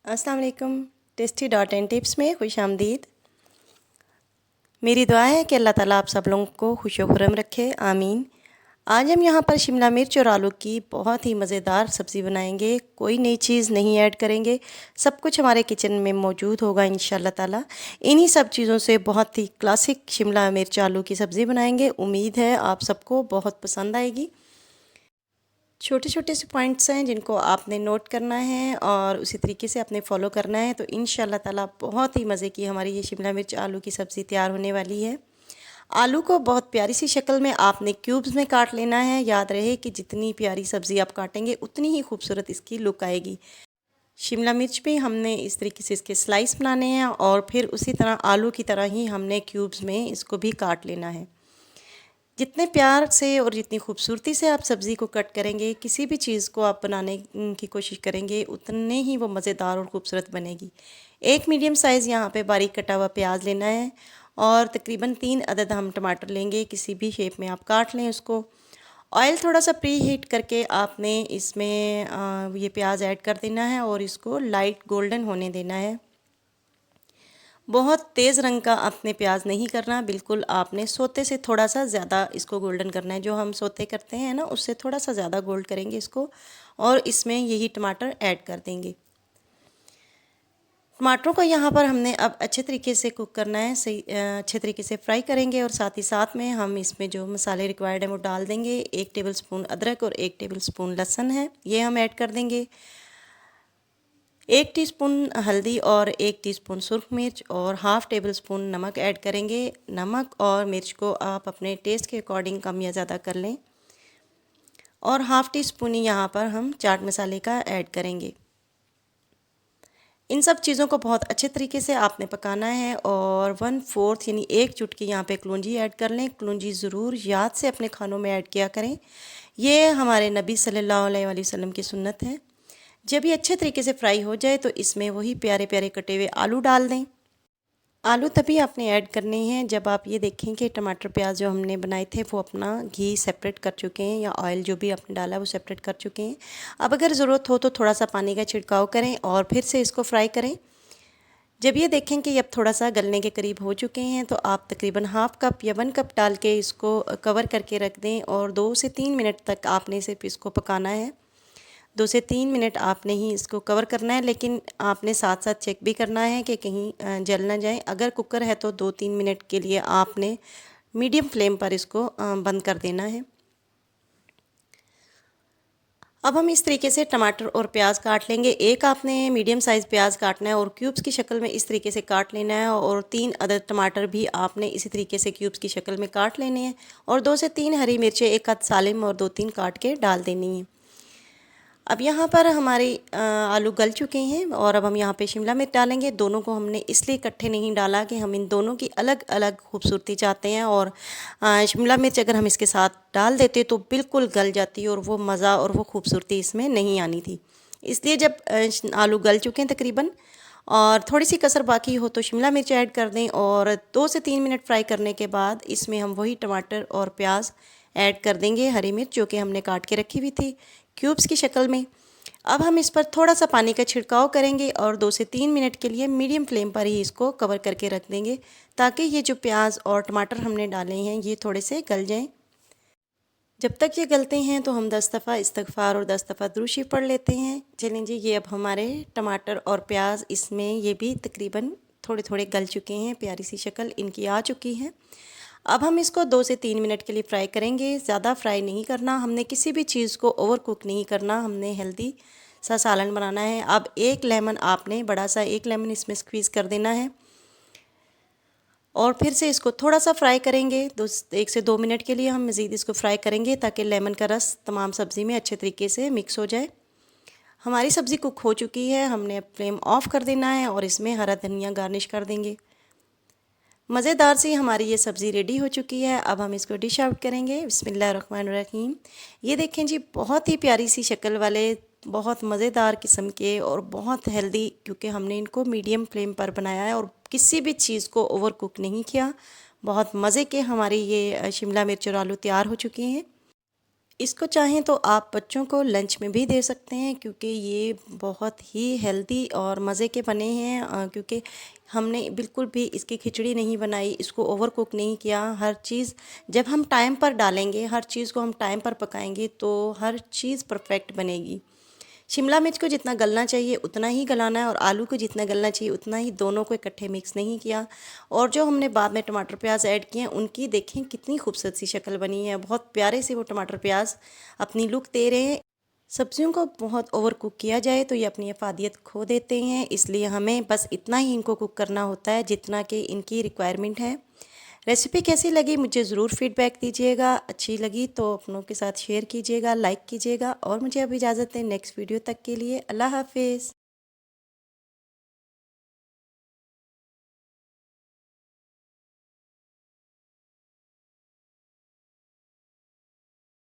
अस्सलाम वालेकुम। Tasty dot and tips में खुश आमदीद। मेरी दुआ है कि अल्लाह ताला आप सब लोगों को खुश व खुर्रम रखे, आमीन। आज हम यहाँ पर शिमला मिर्च और आलू की बहुत ही मज़ेदार सब्ज़ी बनाएंगे। कोई नई चीज़ नहीं ऐड करेंगे, सब कुछ हमारे किचन में मौजूद होगा इंशाल्लाह ताला। इन्हीं सब चीज़ों से बहुत ही क्लासिक शिमला मिर्च आलू की सब्ज़ी बनाएंगे। उम्मीद है आप सबको बहुत पसंद आएगी। छोटे छोटे से पॉइंट्स हैं जिनको आपने नोट करना है और उसी तरीके से आपने फॉलो करना है, तो इंशाल्लाह ताला बहुत ही मज़े की हमारी ये शिमला मिर्च आलू की सब्ज़ी तैयार होने वाली है। आलू को बहुत प्यारी सी शक्ल में आपने क्यूब्स में काट लेना है। याद रहे कि जितनी प्यारी सब्ज़ी आप काटेंगे उतनी ही खूबसूरत इसकी लुक आएगी। शिमला मिर्च पे हमने इस तरीके से इसके स्लाइस बनाने हैं और फिर उसी तरह आलू की तरह ही हमने क्यूब्स में इसको भी काट लेना है। जितने प्यार से और जितनी खूबसूरती से आप सब्ज़ी को कट करेंगे, किसी भी चीज़ को आप बनाने की कोशिश करेंगे, उतने ही वो मज़ेदार और खूबसूरत बनेगी। एक मीडियम साइज़ यहाँ पे बारीक कटा हुआ प्याज लेना है और तकरीबन 3 अदद हम टमाटर लेंगे। किसी भी शेप में आप काट लें उसको। ऑयल थोड़ा सा प्री हीट करके आपने इसमें ये प्याज ऐड कर देना है और इसको लाइट गोल्डन होने देना है। बहुत तेज़ रंग का आपने प्याज नहीं करना, बिल्कुल आपने सोते से थोड़ा सा ज़्यादा इसको गोल्डन करना है। जो हम सोते करते हैं ना, उससे थोड़ा सा ज़्यादा गोल्ड करेंगे इसको और इसमें यही टमाटर ऐड कर देंगे। टमाटरों को यहाँ पर हमने अब अच्छे तरीके से कुक करना है, सही अच्छे तरीके से फ्राई करेंगे और साथ ही साथ में हम इसमें जो मसाले रिक्वायर्ड हैं वो डाल देंगे। 1 टेबलस्पून अदरक और 1 टेबलस्पून लहसुन है, ये हम ऐड कर देंगे। 1 टीस्पून हल्दी और 1 टीस्पून सुर्ख मिर्च और हाफ़ टेबल स्पून नमक ऐड करेंगे। नमक और मिर्च को आप अपने टेस्ट के अकॉर्डिंग कम या ज़्यादा कर लें और हाफ़ टी स्पून ही यहाँ पर हम चाट मसाले का ऐड करेंगे। इन सब चीज़ों को बहुत अच्छे तरीके से आपने पकाना है और 1/4 यानी 1 चुटकी यहाँ पे कलौंजी ऐड कर लें। कलौंजी ज़रूर याद से अपने खानों में ऐड किया करें, ये हमारे नबी सल्लल्लाहु अलैहि वसल्लम की सुन्नत है। जब ये अच्छे तरीके से फ्राई हो जाए तो इसमें वही प्यारे प्यारे कटे हुए आलू डाल दें। आलू तभी आपने ऐड करने हैं जब आप ये देखें कि टमाटर प्याज जो हमने बनाए थे वो अपना घी सेपरेट कर चुके हैं या ऑयल जो भी आपने डाला वो सेपरेट कर चुके हैं। अब अगर ज़रूरत हो तो थोड़ा सा पानी का छिड़काव करें और फिर से इसको फ्राई करें। जब ये देखें कि अब थोड़ा सा गलने के करीब हो चुके हैं तो आप तकरीबन हाफ़ कप या 1 कप डाल के इसको कवर करके रख दें और 2 से 3 मिनट तक आपने सिर्फ इसको पकाना है। 2 से 3 मिनट आपने ही इसको कवर करना है, लेकिन आपने साथ साथ चेक भी करना है कि कहीं जल ना जाए। अगर कुकर है तो 2-3 मिनट के लिए आपने मीडियम फ्लेम पर इसको बंद कर देना है। अब हम इस तरीके से टमाटर और प्याज काट लेंगे। एक आपने मीडियम साइज़ प्याज काटना है और क्यूब्स की शक्ल में इस तरीके से काट लेना है और 3 अदद टमाटर भी आपने इसी तरीके से क्यूब्स की शक्ल में काट लेने हैं और 2 से 3 हरी मिर्चें, 1 अद सालिम और 2-3 काट के डाल देनी है। अब यहाँ पर हमारे आलू गल चुके हैं और अब हम यहाँ पे शिमला मिर्च डालेंगे। दोनों को हमने इसलिए इकट्ठे नहीं डाला कि हम इन दोनों की अलग अलग खूबसूरती चाहते हैं और शिमला मिर्च अगर हम इसके साथ डाल देते तो बिल्कुल गल जाती और वो मज़ा और वो खूबसूरती इसमें नहीं आनी थी। इसलिए जब आलू गल चुके हैं तकरीबन और थोड़ी सी कसर बाकी हो तो शिमला मिर्च ऐड कर दें और 2 से 3 मिनट फ्राई करने के बाद इसमें हम वही टमाटर और प्याज ऐड कर देंगे, हरी मिर्च जो कि हमने काट के रखी हुई थी क्यूब्स की शक्ल में। अब हम इस पर थोड़ा सा पानी का छिड़काव करेंगे और 2 से 3 मिनट के लिए मीडियम फ्लेम पर ही इसको कवर करके रख देंगे ताकि ये जो प्याज और टमाटर हमने डाले हैं ये थोड़े से गल जाएं। जब तक ये गलते हैं तो हम 10 दफ़ा इस्तग़फ़ार और 10 दफ़ा दुरूद शरीफ पढ़ लेते हैं। चलें जी, ये अब हमारे टमाटर और प्याज इसमें ये भी तकरीबन थोड़े थोड़े गल चुके हैं, प्यारी सी शक्ल इनकी आ चुकी है। अब हम इसको 2 से 3 मिनट के लिए फ्राई करेंगे। ज़्यादा फ्राई नहीं करना, हमने किसी भी चीज़ को ओवर कुक नहीं करना, हमने हेल्दी सा सालन बनाना है। अब 1 लेमन आपने बड़ा सा 1 लेमन इसमें स्क्वीज़ कर देना है और फिर से इसको थोड़ा सा फ्राई करेंगे। 1 से 2 मिनट के लिए हम मज़ीद इसको फ्राई करेंगे ताकि लेमन का रस तमाम सब्ज़ी में अच्छे तरीके से मिक्स हो जाए। हमारी सब्ज़ी कुक हो चुकी है, हमने फ्लेम ऑफ़ कर देना है और इसमें हरा धनिया गार्निश कर देंगे। मज़ेदार सी हमारी ये सब्ज़ी रेडी हो चुकी है। अब हम इसको डिश आउट करेंगे। बिस्मिल्लाहिर्रहमानिर्रहीम। ये देखें जी, बहुत ही प्यारी सी शक्ल वाले, बहुत मज़ेदार किस्म के और बहुत हेल्दी, क्योंकि हमने इनको मीडियम फ्लेम पर बनाया है और किसी भी चीज़ को ओवर कुक नहीं किया। बहुत मज़े के हमारी ये शिमला मिर्च और आलू तैयार हो चुकी हैं। इसको चाहें तो आप बच्चों को लंच में भी दे सकते हैं, क्योंकि ये बहुत ही हेल्दी और मज़े के बने हैं। क्योंकि हमने बिल्कुल भी इसकी खिचड़ी नहीं बनाई, इसको ओवर कुक नहीं किया। हर चीज़ जब हम टाइम पर डालेंगे, हर चीज़ को हम टाइम पर पकाएंगे तो हर चीज़ परफेक्ट बनेगी। शिमला मिर्च को जितना गलना चाहिए उतना ही गलाना है, और आलू को जितना गलना चाहिए उतना ही, दोनों को इकट्ठे मिक्स नहीं किया। और जो हमने बाद में टमाटर प्याज ऐड किए हैं, उनकी देखें कितनी खूबसूरत सी शक्ल बनी है। बहुत प्यारे से वो टमाटर प्याज अपनी लुक दे रहे हैं। सब्जियों को बहुत ओवर कुक किया जाए तो ये अपनी अफादियत खो देते हैं, इसलिए हमें बस इतना ही इनको कुक करना होता है जितना कि इनकी रिक्वायरमेंट है। रेसिपी कैसी लगी मुझे ज़रूर फीडबैक दीजिएगा। अच्छी लगी तो अपनों के साथ शेयर कीजिएगा, लाइक कीजिएगा, और मुझे अब इजाज़त दें नेक्स्ट वीडियो तक के लिए। अल्लाह हाफिज़।